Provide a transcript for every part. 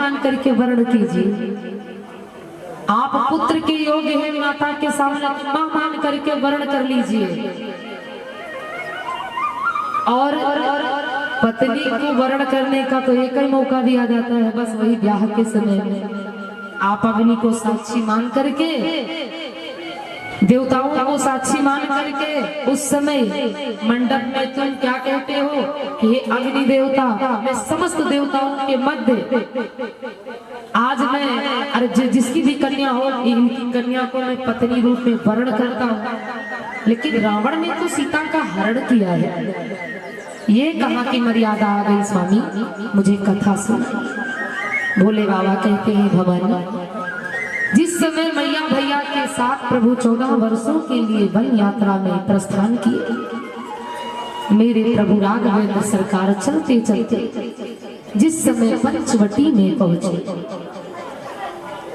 मान करके वर्ण कीजिए। आप पुत्र के योग्य हैं, माता के सामने मां मान करके वर्ण कर लीजिए। और पत्नी को वर्ण करने का तो एक ही मौका दिया जाता है, बस वही ब्याह के समय में। आप अग्नि को साक्षी मान करके, देवताओं को साक्षी मान करके उस समय मंडप में तुम क्या कहते हो कि हे अग्नि देवता, मैं समस्त देवताओं के मध्य आज मैं अरे जिसकी भी कन्या हो, इनकी कन्या को मैं पत्नी रूप में वर्ण करता हूँ। लेकिन रावण ने तो सीता का हरण किया है। ये कहाँ की मर्यादा आ गई स्वामी, मुझे कथा सुन। भोले बाबा कहते हैं भवन, जिस समय मैया भैया के साथ प्रभु 14 वर्षों के लिए वन यात्रा में प्रस्थान किए, मेरे प्रभु राघवेंद्र सरकार चलते चलते जिस समय पंचवटी में पहुंचे,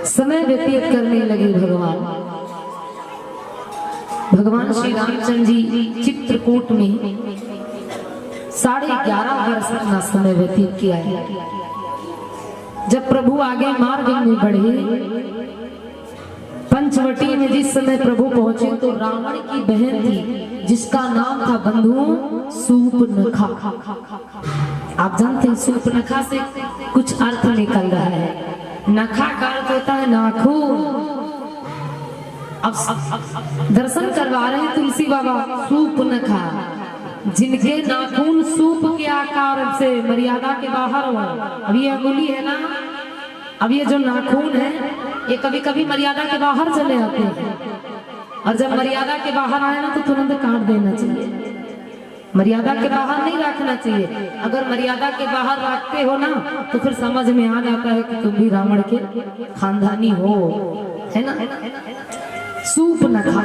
समय व्यतीत करने लगे भगवान श्री रामचंद्र जी चित्रकूट में 11.5 वर्ष अपना समय व्यतीत किया है। जब प्रभु आगे मार्ग में बढ़े, पंचवटी में जिस समय प्रभु पहुंचे तो रावण की बहन थी जिसका नाम था बंधु सूपनखा। आप जानते हैं सूपनखा से कुछ अर्थ निकल रहा है। नखा का अर्थ होता है नाखून। अब दर्शन करवा रहे हैं तुलसी बाबा सूपनखा, जिनके नाखून सूप के आकार से मर्यादा के बाहर हो। अब ये अंगुली है ना, अब ये जो नाखून है ये कभी कभी मर्यादा के बाहर चले आते हैं, और जब मर्यादा के बाहर आए ना तो तुरंत काट देना चाहिए। मर्यादा के बाहर नहीं रखना चाहिए। अगर मर्यादा के बाहर रखते हो ना तो फिर समझ में आ जाता है कि तुम भी रावण के खानदानी हो, है ना। सूपनखा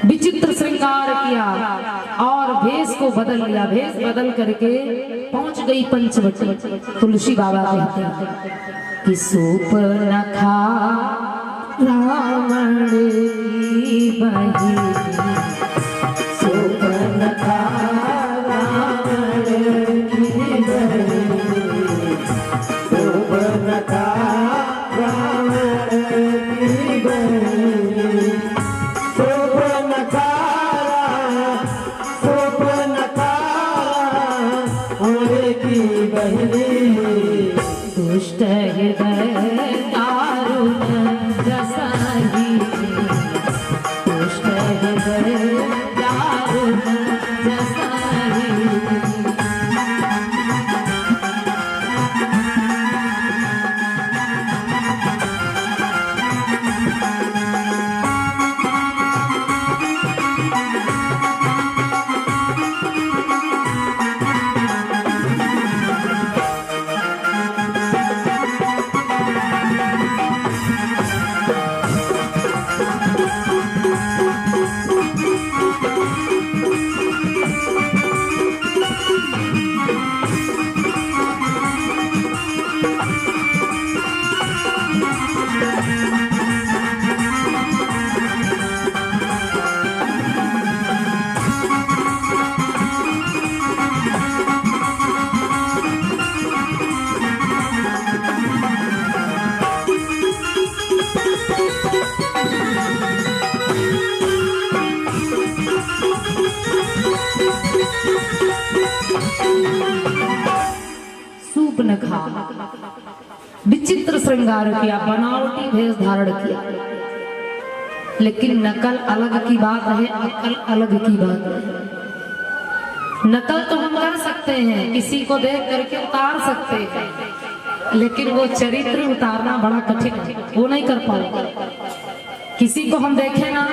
विचित्र श्रृंगार किया और भेष को बदल लिया। भेष बदल करके पहुंच गई पंचवटी। तुलसी बाबा कहते हैं कि सूपनखा रावण की बही, सूपनखा रावण की बही, सूपनखा रावण की बही, सूपनखा रावण की बही, दुष्ट हृदय दारुण जसाही, दुष्ट हृदय दारुण जसाही। सूपनखा विचित्र श्रृंगार किया, बनावटी भेष धारण किया। लेकिन नकल अलग की बात है, अकल अलग की बात है। नकल तो हम कर सकते हैं, किसी को देख करके उतार सकते हैं, लेकिन वो चरित्र उतारना बड़ा कठिन है, वो नहीं कर पाएगा। किसी को हम देखें ना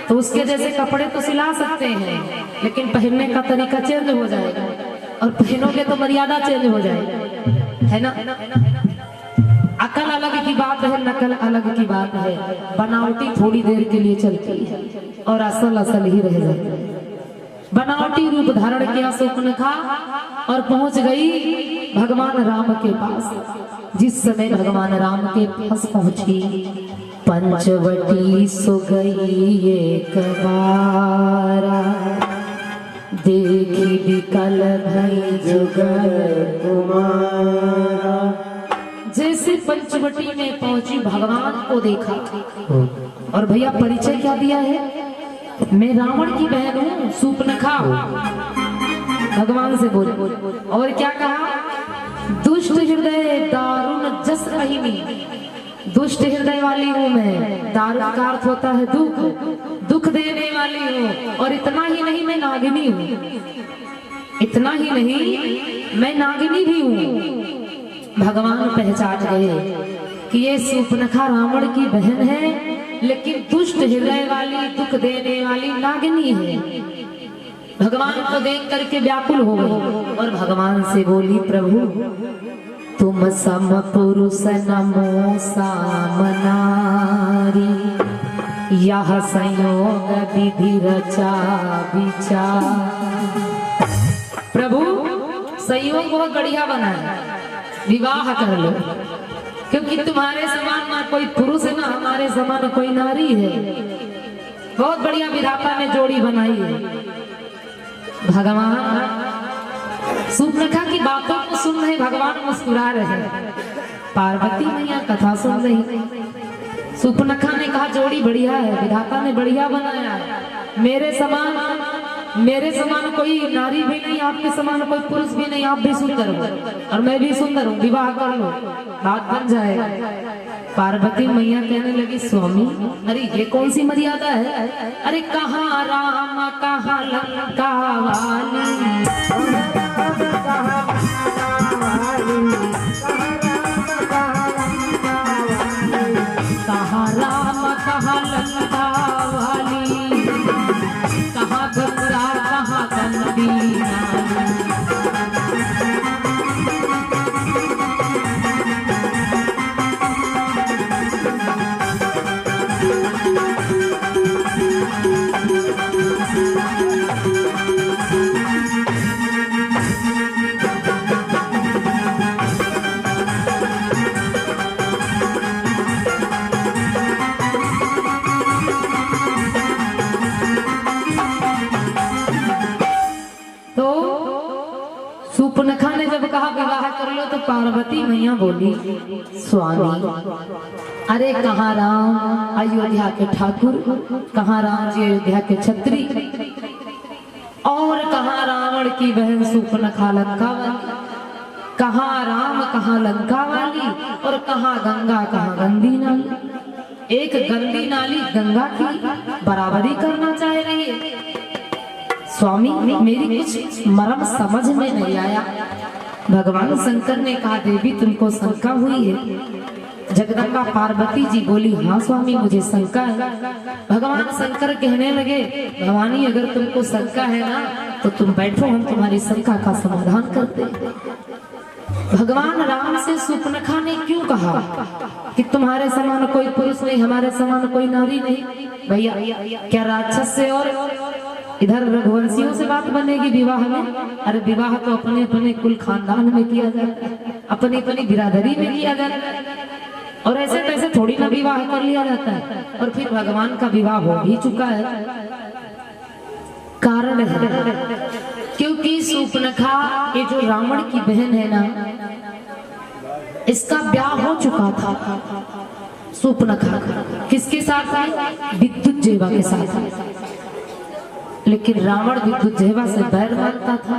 तो उसके जैसे कपड़े तो सिला सकते हैं, लेकिन पहनने का तरीका चेंज हो जाएगा, और पहनोगे तो मर्यादा चेंज हो जाएगा, है ना। अकल अलग की बात है, नकल अलग की बात है। बनावटी थोड़ी देर के लिए चलती है और असल असल ही रह जाती है। बनावटी रूप धारण किया सूपनखा और पहुंच गई भगवान राम के पास। जिस समय भगवान राम के पास पहुंची, पंचवटी सो गई एक बारा, देखी विकल भई जुगल कुमारा, से पंचवटी में पहुंची, भगवान को देखा। और भैया परिचय क्या दिया है, मैं रावण की बहन हूँ सूर्पनखा, भगवान से बोले। और क्या कहा, दुष्ट हृदय दारुण जस रहीनी, दुष्ट हृदय वाली हूँ मैं। दारुण का अर्थ होता है दुख, दुख देने वाली हूँ। और इतना ही नहीं, मैं नागिनी हूँ। इतना ही नहीं, मैं नागिनी भी हूँ। भगवान पहचान गए कि ये सूर्पनखा रावण की बहन है, लेकिन दुष्ट हृदय वाली, दुख देने वाली नागिनी है। भगवान को देख करके व्याकुल हो गई और भगवान से बोली, प्रभु तुम सम पुरुष नमो सामनारी, यह संयोग विधि रचा विचार। प्रभु संयोग बहुत बढ़िया बना है, विवाह कर लो, क्योंकि तुम्हारे समान ना कोई पुरुष है, ना हमारे समान कोई नारी है। बहुत बढ़िया विधाता ने जोड़ी बनाई है। भगवान सूर्पनखा की बातों को सुन रहे, भगवान मुस्कुरा रहे। पार्वती मैया कथा सुन रही। सूर्पनखा ने कहा जोड़ी बढ़िया है, विधाता ने बढ़िया बनाया है। मेरे समान कोई नारी भी नहीं, आपके समान कोई पुरुष भी नहीं। आप भी सुंदर हो और मैं भी सुंदर हूँ, विवाह कर लो, बात बन जाएगा। पार्वती मैया कहने लगी, स्वामी अरे ये कौन सी मर्यादा है, अरे कहाँ राम कहाँ लंका वाली, कहाँ राम कहाँ लंका वाली, कहाँ गंगा कहाँ गंदी नाली। सूर्पनखा ने जब कहा विवाह कर लो, तो पार्वती मैया बोली, स्वामी अरे कहाँ राम अयोध्या के ठाकुर, कहाँ राम जी अयोध्या के छत्री, और कहाँ रावण की बहन सूर्पनखा लंका वाली। कहाँ राम कहाँ लंका वाली, और कहाँ गंगा कहाँ गंदी नाली। एक गंदी नाली गंगा की बराबरी करना चाह रही है। स्वामी मेरी कुछ मर्म समझ में नहीं आया। भगवान शंकर ने कहा, देवी तुमको शंका हुई है। जगदम्बा पार्वती जी बोली, हाँ स्वामी मुझे शंका है। भगवान शंकर कहने लगे, भवानी अगर तुमको शंका है ना, तो तुम बैठो, हम तुम्हारी शंका का समाधान करते हैं। भगवान राम से सूर्पनखा ने क्यों कहा कि तुम्हारे समान कोई पुरुष नहीं, हमारे समान कोई नारी नहीं? भैया क्या राक्षस से और इधर रघुवंशियों से बात बनेगी विवाह में? अरे विवाह तो अपने अपने कुल खानदान में किया जाता है, अपनी अपनी बिरादरी में किया जाता है, और ऐसे तैसे थोड़ी ना विवाह कर लिया जाता है। और फिर भगवान का विवाह हो भी चुका है। कारण है क्योंकि सूर्पनखा ये जो रावण की बहन है ना, इसका ब्याह हो चुका था सूर्पनखा का। किसके साथ था? विद्युज्जेवा के साथ। लेकिन रावण विद्युज्जेवा से बैर मानता था।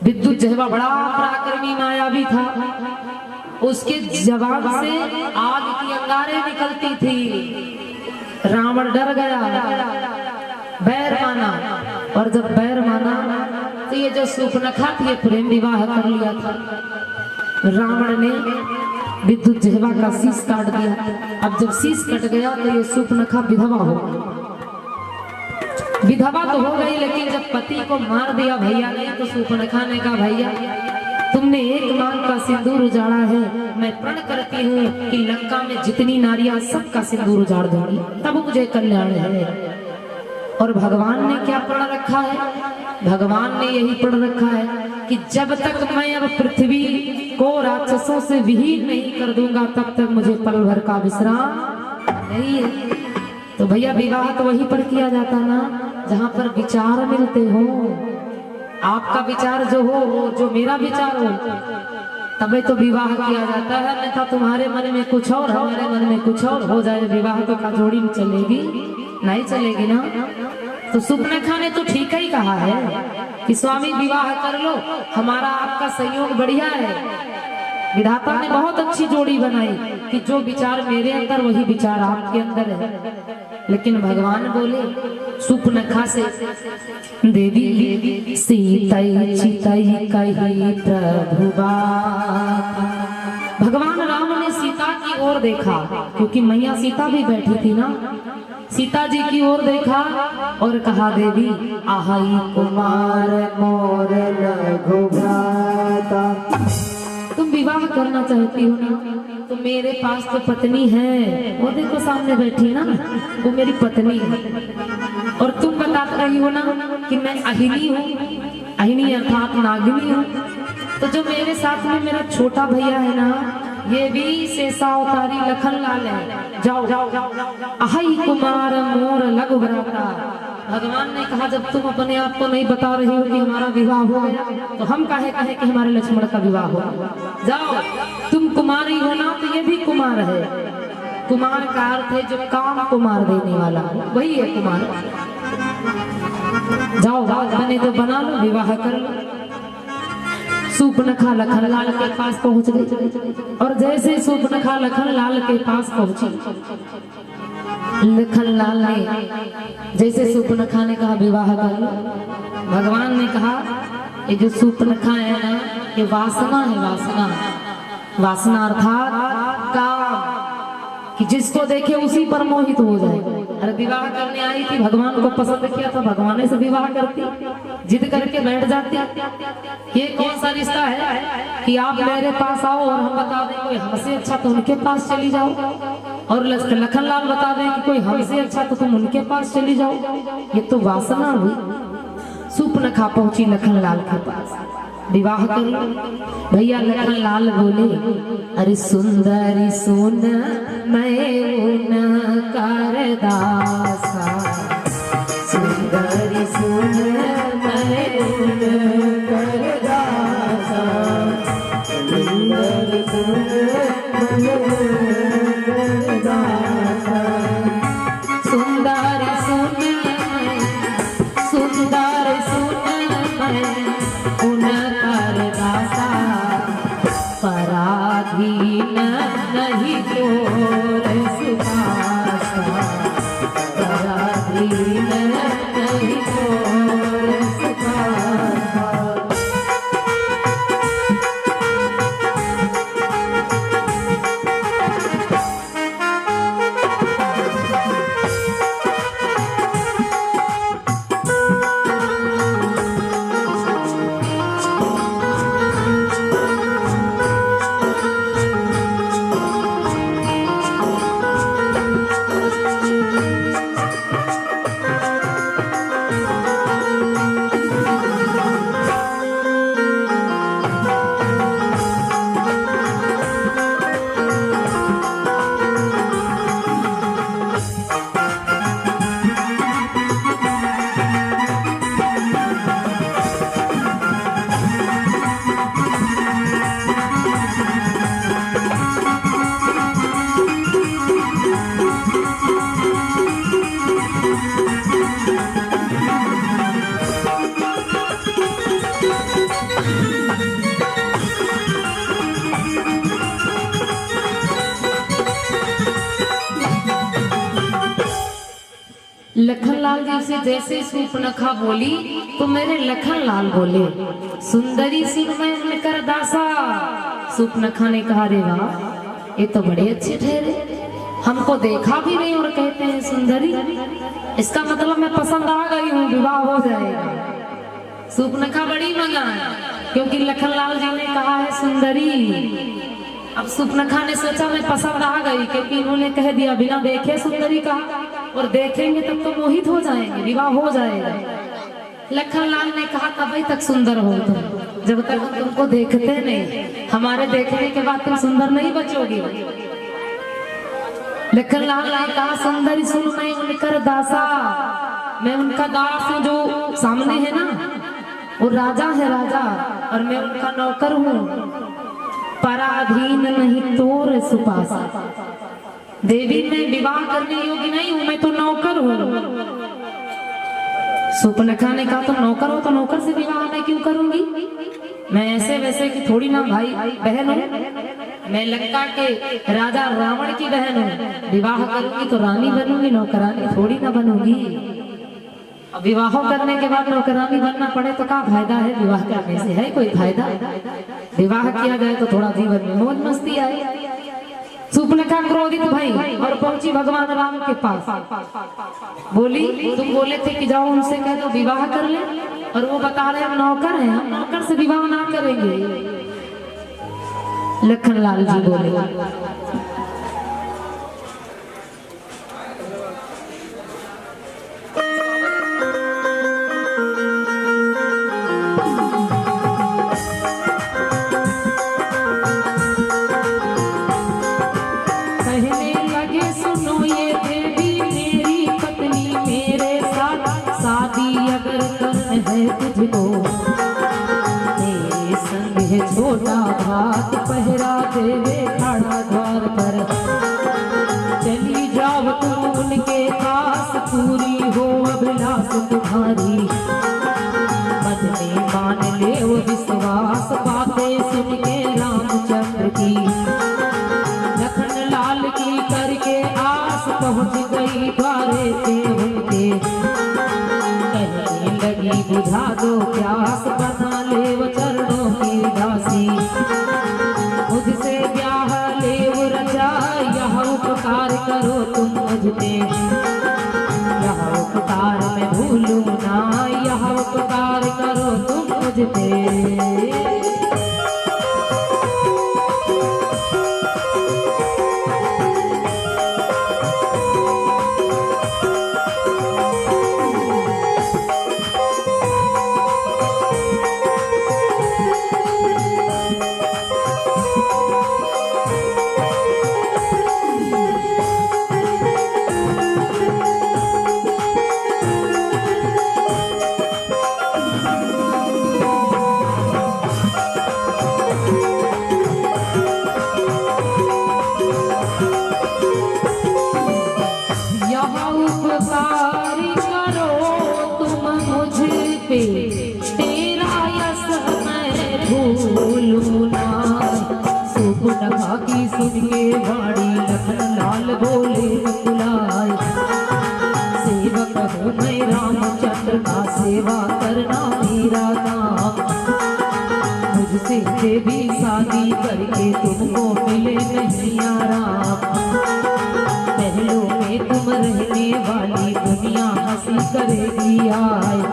विद्युज्जेवा बड़ा पराक्रमी मायावी था। उसके जवाब से आग की अंगारें निकलती थी। रावण डर गया, बैर माना, और जब बैर माना तो ये जो सूर्पनखा थी प्रेम विवाह कर लिया था। रावण ने विद्युज्जेवा का शीश काट दिया। अब जब शीश कट गया तो ये सूर्पनखा विधवा हो गई। विधवा तो हो गई, लेकिन जब पति को मार दिया भैया ने, तो सूर्पनखा ने कहा, भैया तुमने एक मांग का सिंदूर उजाड़ा है, मैं प्रण करती हूँ कि लंका में जितनी नारियां सबका सिंदूर उजाड़ दूंगी, तब मुझे कल्याण है। और भगवान ने क्या प्रण रखा है? भगवान ने यही प्रण रखा है कि जब तक मैं अब पृथ्वी को राक्षसों से विहीन नहीं कर दूंगा, तब तक मुझे पल भर का विश्राम नहीं है। तो भैया विवाह तो वहीं पर किया जाता ना जहाँ पर विचार मिलते हो। आपका विचार जो हो, जो मेरा विचार हो, तभी तो विवाह किया जाता है, अन्यथा तुम्हारे मन में कुछ और हमारे मन में कुछ और हो जाए, विवाह तो का जोड़ी नहीं चलेगी, नहीं चलेगी ना। तो सुपनेखा ने तो ठीक ही कहा है कि स्वामी विवाह कर लो, हमारा आपका संयोग बढ़िया है। विधाता ने बहुत अच्छी जोड़ी बनाई कि जो विचार मेरे अंदर वही विचार आपके अंदर है। लेकिन भगवान बोले सुपनेखा से, देवी सीतई चितई कही प्रभु बात। भगवान राम ने सीता की ओर देखा, क्योंकि मैया सीता भी बैठी थी ना, सीता जी की ओर देखा और कहा, देवी आहई कुमार मोर लघु भ्राता। तुम विवाह करना चाहती हो ना, तो मेरे पास तो पत्नी है, वो देखो सामने बैठी है ना, वो मेरी पत्नी है। और तुम बता रही हो ना कि मैं अहिनी हूँ, अहिनी अर्थात नागिनी हूँ। तो जो मेरे साथ में मेरा छोटा भैया है ना, ये भी शेषावतारी लखन लाल है। जाओ जाओ अहि कुमार मोर लघु भ्राता। भगवान ने कहा, जब तुम अपने आप को नहीं बता रही हो कि हमारा विवाह हो गया, तो हम काहे कहे कि हमारे लक्ष्मण का विवाह हो। जाओ, तुम कुमारी हो ना, तो ये भी कुमार है। कुमार का अर्थ है जो काम को मार देने वाला, वही है कुमार। जाओ बने तो बना लो, विवाह कर लो। सुपनेखा लखन लाल के पास पहुंच गई, और जैसे सुपनेखा लखन लाल के पास पहुंची, लखन लाल ने जैसे सुपनेखा ने कहा विवाह कर लो, भगवान ने कहा ये जो सुपनेखा है ना, ये वासना है, वासना। वासना अर्थात काम, कि जिसको देखे उसी पर मोहित हो जाए। अरे विवाह करने आई थी, भगवान को पसंद किया था, भगवान से विवाह करती, जिद करके बैठ जाती। ये कौन सा रिश्ता है कि आप मेरे पास आओ और हम बता दें कोई हमसे अच्छा तो उनके पास चली जाओ, और लखन लाल बता दें कि कोई हमसे अच्छा तो तुम उनके पास चली जाओ। ये तो वासना हुई। सुपनेखा पहुंची लखन लाल के पास, विवाह कर लो भैया। लखन लाल बोले, अरे सुंदरी सुन मैं कर दासा, सुंदरी सुन मैं कर दासा, सुंदरी सुन कर दासा, सुंदरी सुन सुंदर सुन मैं कर दासा, पराधीन नहीं तोर सुखासा, पराधीन नहीं तोर सुखासा। लखन लाल जी से जैसे सुपनेखा बोली, तो मेरे लखन लाल बोले, सुंदरी सिंह मैं कर दासा। सुपनेखा ने कहा, रे वाह, ये तो बड़े अच्छे ठहरे, हमको देखा भी नहीं और कहते हैं सुंदरी। इसका मतलब मैं पसंद आ गई हूँ, विवाह हो जाएगा। सुपनेखा बड़ी मगन, क्योंकि लखन लाल जी ने कहा है सुंदरी। अब सुपनेखा ने सोचा मैं पसंद आ गई, क्योंकि इन्होंने कह दिया बिना देखे सुंदरी कहा, और देखेंगे तब तो मोहित हो जाएंगे, विवाह हो जाएगा। लखन लाल ने कहा तभी तक सुंदर हो तुम, जब तक हम तुमको देखते नहीं, हमारे देखने के बाद तुम सुंदर नहीं बचोगी। लखन लाल ने कहा, सुंदरी सुन मैं उनकर दासा, मैं उनका दास हूँ। जो सामने है ना वो राजा है, राजा, और मैं उनका नौकर हूँ। पराधीन नहीं तोर सुपासा। देवी मैं विवाह करने योग्य नहीं हूं, मैं तो नौकर हूं। सुपनखा ने कहा तो नौकर हो तो नौकर से विवाह मैं क्यों करूंगी? मैं ऐसे वैसे की थोड़ी ना भाई बहन हूं, मैं लंका के राजा रावण की बहन हूं। विवाह करूंगी तो रानी बनूंगी, नौकरानी थोड़ी ना बनूंगी। अब विवाह करने के बाद नौकरानी बनना पड़े तो क्या फायदा है? विवाह करने से है कोई फायदा? विवाह किया जाए तो थोड़ा जीवन में मौज मस्ती आए। सुपनखा क्रोधित भाई और पहुंची भगवान राम के पास। बोली तुम बोले थे कि जाओ उनसे कह दो विवाह कर ले, और वो बता रहे हम नौकर हैं, हम नौकर से विवाह ना करेंगे। लखन लाल जी बोले तुझको तेरे संग है छोटा भात पहरा देवे खड़ा द्वार पर। चली जाओ तुम उनके पास, पूरी हो अभिलाष तुम्हारी। मन में मान ले वो विश्वास, बातें सुन के रामचंद्र की। लखन लाल की करके आस, पहुंच गई द्वारे पे उनके। लगी बुझा दो प्यास, बना ले वो चरणों की दासी। मुझसे ब्याह ले वो रचा, यह उपकार करो तुम मुझ पे। यह उपकार मैं भूलूं ना, यह उपकार करो तुम मुझ पे। तेरा यश मैं भूलूं ना। सुपनखा की सुन के वाणी लखन लाल बोले बुलाए। सेवक हूँ मैं रामचंद्र का, सेवा करना मेरा काम। मुझसे देवी शादी करके तुमको मिले नहीं आराम। पहलों में तुम रहने वाली दुनिया हंसी करेगी आए।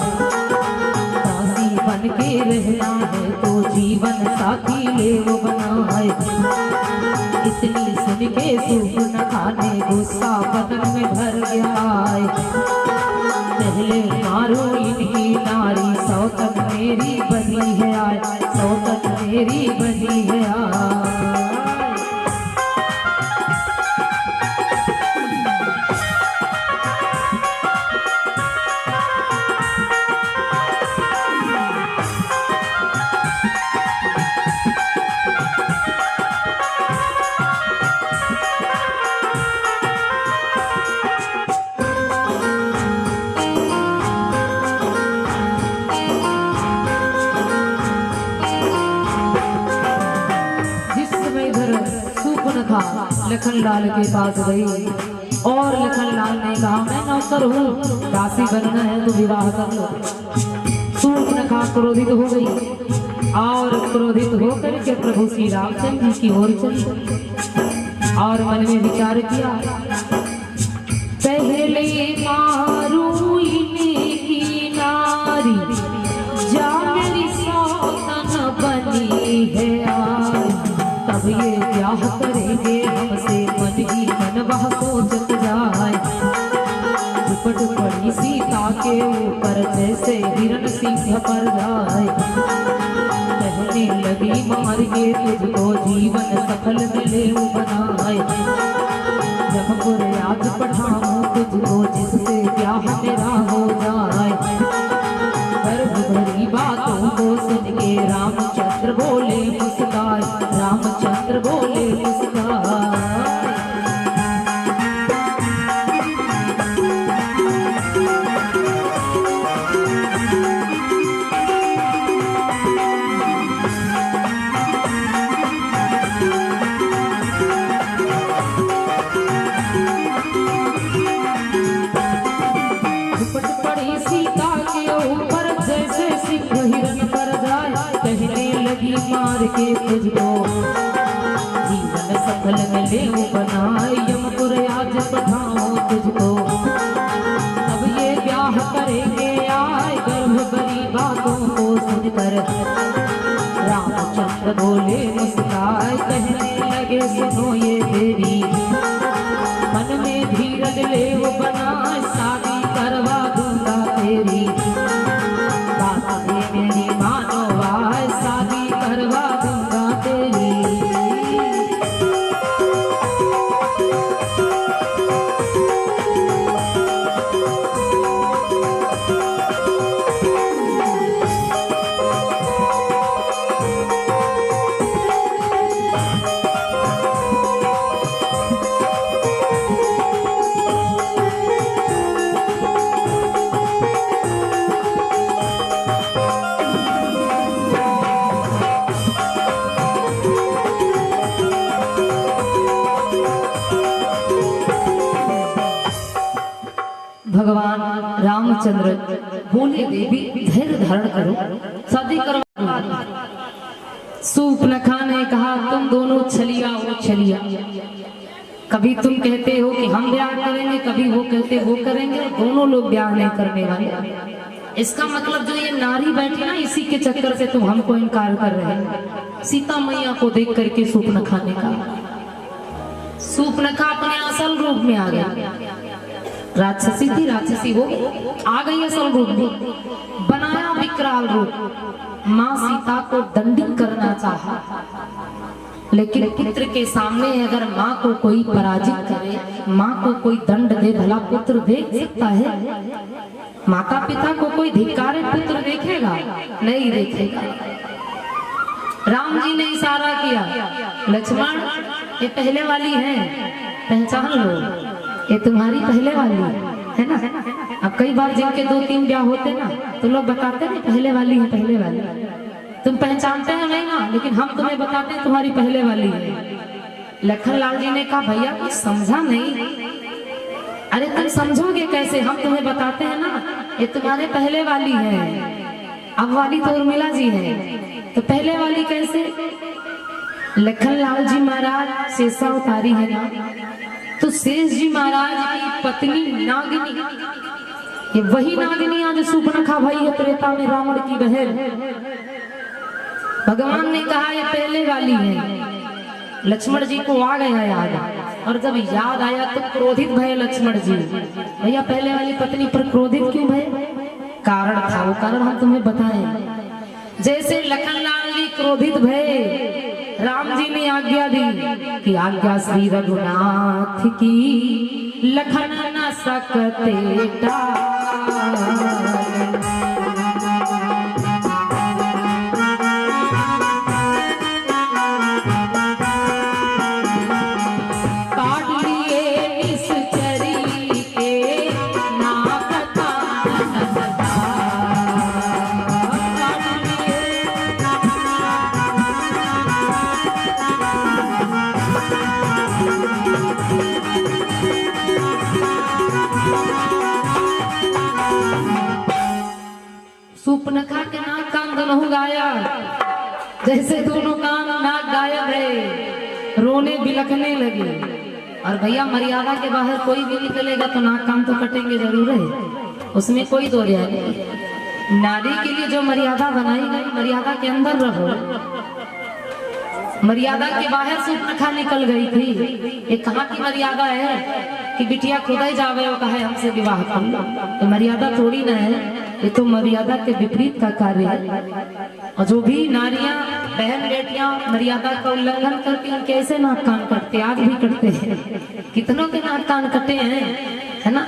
बन के रहना है तो जीवन साथी ले वो बनाए। इतनी सुन के सुपनखा ने गुस्सा बदन में भर गया है। पहले मारो इनकी नारी, सौतन मेरी बनी है आए, सौतन मेरी बनी है आए। लखन लाल के पास गई और लखन लाल ने कहा मैं नौकर हूँ, दासी बनना है तो विवाह कर लो। सुपनखा क्रोधित हो गई और क्रोधित होकर के प्रभु श्री रामचंद्र की ओर चली और मन में विचार किया, पहले मारू इनकी नारी, जा मेरी सौतन बनी है आज। तब ये ब्याह करेंगे हमसे, मन ही मन वह सोचत जाए। दुपट पड़ी सीता के ऊपर जैसे हिरण सिंह पर जाए। कहने लगी मार के तुझको जीवन सफल मिले बनाए। जब याद पठाऊं तुझको जिससे ब्याह मेरा हो जाए। गर्भ भरी बातों को सुन के रामचंद्र बोले मुस्काए। रामचंद्र तुझको, जीवन सफल मिले वो बनाए यमपुर आज पठाओ तुझको। अब ये ब्याह करेंगे आए गर्भ भरी बातों को सुनकर, रामचंद्र बोले मुस्काए कहने लगे सुनो ये देवी, मन में धीरज ले वो बनाए शादी करवा दूंगा तेरी, बात मेरी मानो आए शादी करवा दूंगा तेरी। भगवान रामचंद्र बोले देवी धैर्य धारण करो, शादी करवा। सूर्पनखा ने कहा तुम दोनों छलिया वो छलिया, कभी तुम कहते हो कि हम ब्याह करेंगे, कभी वो कहते वो करेंगे, दोनों लोग ब्याह नहीं करने वाले। इसका मतलब जो ये नारी बैठी ना इसी के चक्कर से तुम हमको इनकार कर रहे हो। सीता मैया को देख करके सूर्पनखा ने कहा, सूर्पनखा अपने असल रूप में आ गया, राक्षसी थी राक्षसी हो आ गई असल रूप में, बनाया विकराल रूप, माँ सीता को दंडित करना चाहा, लेकिन पुत्र के सामने अगर माँ को कोई पराजित करे, माँ को कोई दंड दे, भला पुत्र देख सकता है? माता पिता को कोई धिक्कारे पुत्र देखेगा? नहीं देखेगा। राम जी ने इशारा किया, लक्ष्मण ये पहले वाली है, पहचान लो, ये तुम्हारी पहले वाली है ना। अब कई बार जिनके 2-3 ब्याह होते ना तो लोग बताते हैं पहले वाली है, पहले वाली। तुम पहचानते हैं नहीं ना, लेकिन हम तुम्हें बताते हैं तुम्हारी पहले वाली है। लखनलाल जी ने कहा भैया कुछ समझा नहीं। अरे तुम समझोगे कैसे, हम तुम्हें बताते हैं ना ये तुम्हारे पहले वाली है, अब वाली तो उर्मिला जी है, तो पहले वाली कैसे? लखनलाल जी महाराज शेषा उतारी है ना, तो शेष जी महाराज की पत्नी नागिनी, ये वही नागिनी आज सूर्पनखा भाई है त्रेता में रावण की बहन। भगवान ने कहा ये पहले वाली है। लक्ष्मण जी को आ गया याद, और जब याद आया तो क्रोधित भये लक्ष्मण जी। भैया पहले वाली पत्नी पर क्रोधित क्यों भये? कारण था, वो कारण हम तुम्हें बताएं। जैसे लखनलाल जी क्रोधित भये, राम जी ने आज्ञा दी कि आज्ञा श्री रघुनाथ की, लखन न सकते टाल। काट लिए निश्चरी के नाक कान सूर्पनखा के नाक कान दोनों गाया, जैसे दोनों कान नाक गायब है, रोने बिलखने लगे। और भैया मर्यादा के बाहर कोई भी निकलेगा तो नाक कान तो कटेंगे जरूर है, उसमें कोई दो राय नहीं। नारी के लिए जो मर्यादा बनाई गई, मर्यादा के अंदर रहो। मर्यादा के बाहर सूर्पनखा निकल गई थी। ये कहाँ की मर्यादा है कि बिटिया खुदा ही जावे वो कहे हमसे विवाह कर लो, तो मर्यादा थोड़ी ना है, ये तो मर्यादा के विपरीत का कार्य है। और जो भी नारियां बहन बेटियां मर्यादा का उल्लंघन करती हैं उनके ऐसे नाक कान कटते, आज भी कटते हैं, कितनों के नाक कान कटे हैं, है ना।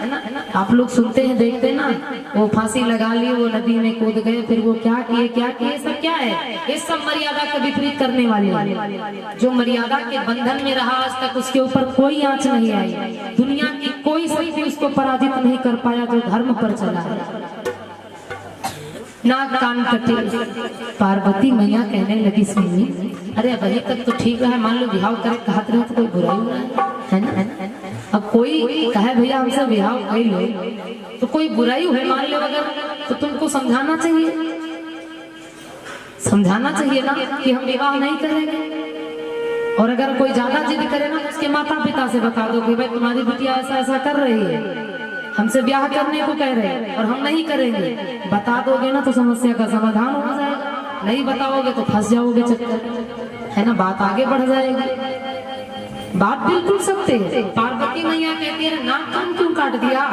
आप लोग सुनते हैं देखते ना, वो फांसी लगा ली, वो नदी में कूद गए, फिर वो क्या किए, सब क्या है, ये सब मर्यादा का विपरीत करने वाले। जो मर्यादा के बंधन में रहा आज तक उसके ऊपर कोई आंच नहीं आई, दुनिया की कोई शक्ति उसको पराजित नहीं कर पाया जो धर्म पर चला है। नाक कान कटे। पार्वती मैया कहने लगी सुनिए, अरे अभी तक तो ठीक है, मान लो विवाह करे कहते रहे तो कोई बुराई है ना। अब कोई कहे भैया हमसे विवाह कर लो तो कोई बुराई है मान लो अगर, तो तुमको समझाना चाहिए। समझाना चाहिए ना कि हम विवाह नहीं करेंगे। और अगर कोई ज्यादा जिद करे ना तो उसके माता पिता से बता दो कि भाई तुम्हारी बिटिया ऐसा ऐसा कर रही है, हमसे ब्याह करने को कह रहे हैं और हम नहीं करेंगे। बता दोगे ना तो समस्या का समाधान हो जाएगा, नहीं बताओगे तो फंस जाओगे चक्कर, है ना, बात आगे बढ़ जाएगी। बात बिल्कुल सत्य है। पार्वती मैया कहती है नाक कान क्यों काट दिया?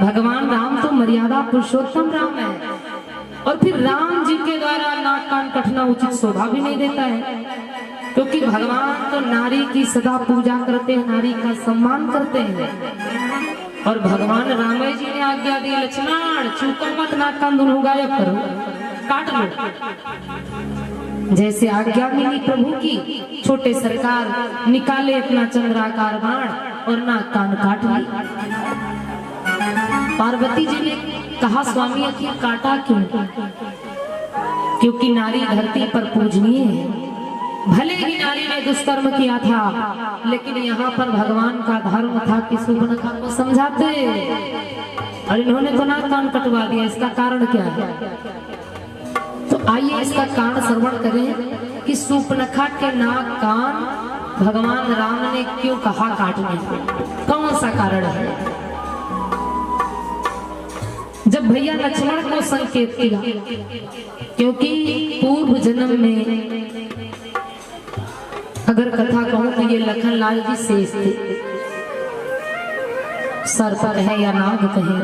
भगवान राम तो मर्यादा पुरुषोत्तम राम है, और फिर राम जी के द्वारा नाक कान कटना उचित शोभा भी नहीं देता है, क्योंकि भगवान तो नारी की सदा पूजा करते हैं, नारी का सम्मान करते हैं। और भगवान राम जी ने आज्ञा दी, लक्ष्मण चूको मत, नाक कान दोनों गायब करो, काट लो। जैसे आज्ञा मिली प्रभु की, छोटे सरकार निकाले अपना चंद्राकार बाण और नाक कान काट ली। पार्वती जी ने कहा स्वामी आखिर काटा क्यों? क्योंकि नारी धरती पर पूजनीय है। भले ही नारी ने दुष्कर्म किया था, लेकिन यहाँ पर भगवान का धर्म था कि शूर्पणखा को समझाते, और इन्होंने तो नाक कान कटवा दिया। इसका कारण क्या है? तो आइए इसका कारण श्रवण करें कि शूर्पणखा के नाक कान भगवान राम ने क्यों कहा काटने को, कौन सा कारण है? जब भैया लक्ष्मण को संकेत किया, क्योंकि पूर्व जन्म में अगर कथा कहूं तो ये लखन लाल जी शेष थे, सर्प है या नाग कहे,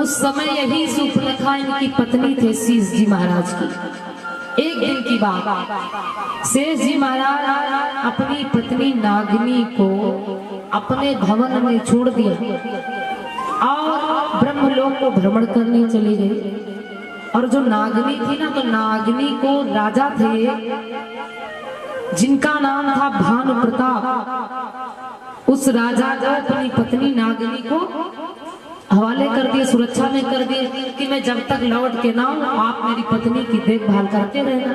उस समय यही शूर्पणखा इनकी पत्नी थे शेष जी महाराज की। एक दिन की बात, शेष जी महाराज अपनी पत्नी नागिनी को अपने भवन में छोड़ दिया और ब्रह्मलोक को भ्रमण करने चली गई। और जो नागिनी थी ना, तो नागिनी को राजा थे जिनका नाम था भानु प्रताप, उस राजा को अपनी पत्नी नागिनी को हवाले कर दिए, सुरक्षा में कर दिए कि मैं जब तक लौट के ना हूं आप मेरी पत्नी की देखभाल करते रहना।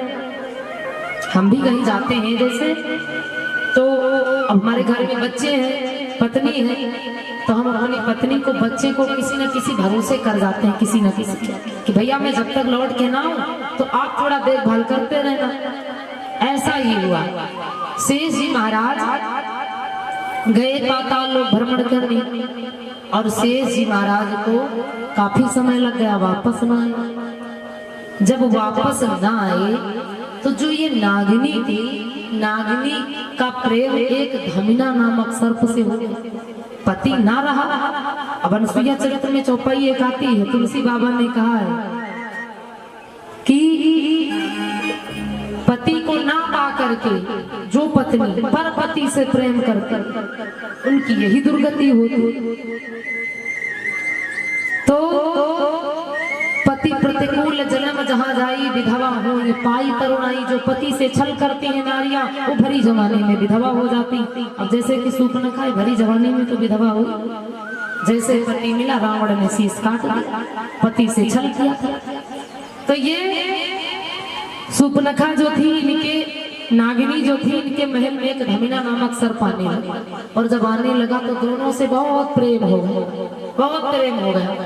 हम भी कहीं जाते हैं जैसे, तो हमारे घर में बच्चे हैं, पत्नी है, तो हम अपनी पत्नी को, बच्चे को किसी न किसी भरोसे कर जाते हैं, किसी न किसी कि भैया मैं जब तक लौट के ना हूं तो आप थोड़ा देखभाल करते रहना। ऐसा ही हुआ। शेष जी महाराज गए पाताल लोक भ्रमण करने, और शेष जी महाराज को काफी समय लग गया, वापस न आए। जब वापस न आए तो जो ये नागिनी थी, नागिनी का प्रेम एक धमिना नामक सर्प से हो गया, पति ना रहा। अब अनुसुईया चरित्र में चौपाई एक आती है, तुलसी बाबा ने कहा है कि पति को ना पा करके जो पत्नी पर पति से प्रेम करते उनकी यही दुर्गति होती। तो पति प्रतिकूल जन्म जहाँ जाई विधवा हो पाई तरुणाई, जो पति से छल करती है नारियां वो भरी जवानी में विधवा हो जाती। अब जैसे कि शूर्पणखा भरी जवानी में तो विधवा हुई, जैसे पति मिला रावण ने शीश काट दिया, पति से छल किया था। तो ये शूर्पणखा जो थी, इनके नागिनी जो थी, इनके महल में एक धमिना नामक सर्प आने लगा, और जब आने लगा तो दोनों से बहुत प्रेम हो गया, बहुत प्रेम हो गया।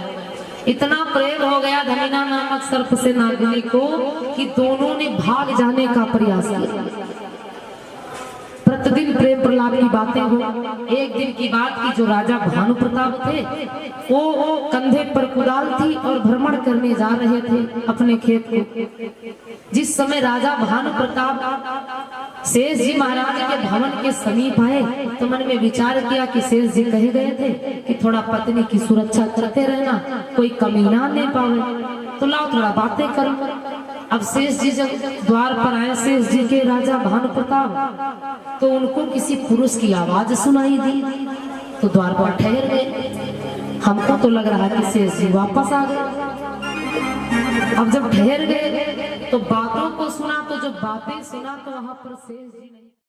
इतना प्रेम हो गया धमिना नामक सर्प से नागिनी को कि दोनों ने भाग जाने का प्रयास किया। प्रतिदिन प्रेम प्रलाप की बातें हो। एक दिन की बात की, जो राजा भानु प्रताप थे वो कंधे पर कुदाल थी और भ्रमण करने जा रहे थे अपने खेत को। जिस समय राजा भानु प्रताप शेष जी महाराज के भवन के समीप आए तो मन में विचार किया कि शेष जी कहे गए थे कि थोड़ा पत्नी की सुरक्षा करते रहना, कोई कमी ना ले पावे, तो लाओ थोड़ा बातें करो। अब शेष जी जब द्वार पर आए, शेष जी के राजा भानु प्रताप, तो उनको किसी पुरुष की आवाज सुनाई दी, तो द्वार पर ठहर गए। हमको तो लग रहा कि शेष जी वापस आ गए। अब जब ठहर गए तो बातों को सुना, तो जब बातें सुना तो वहां पर शेष जी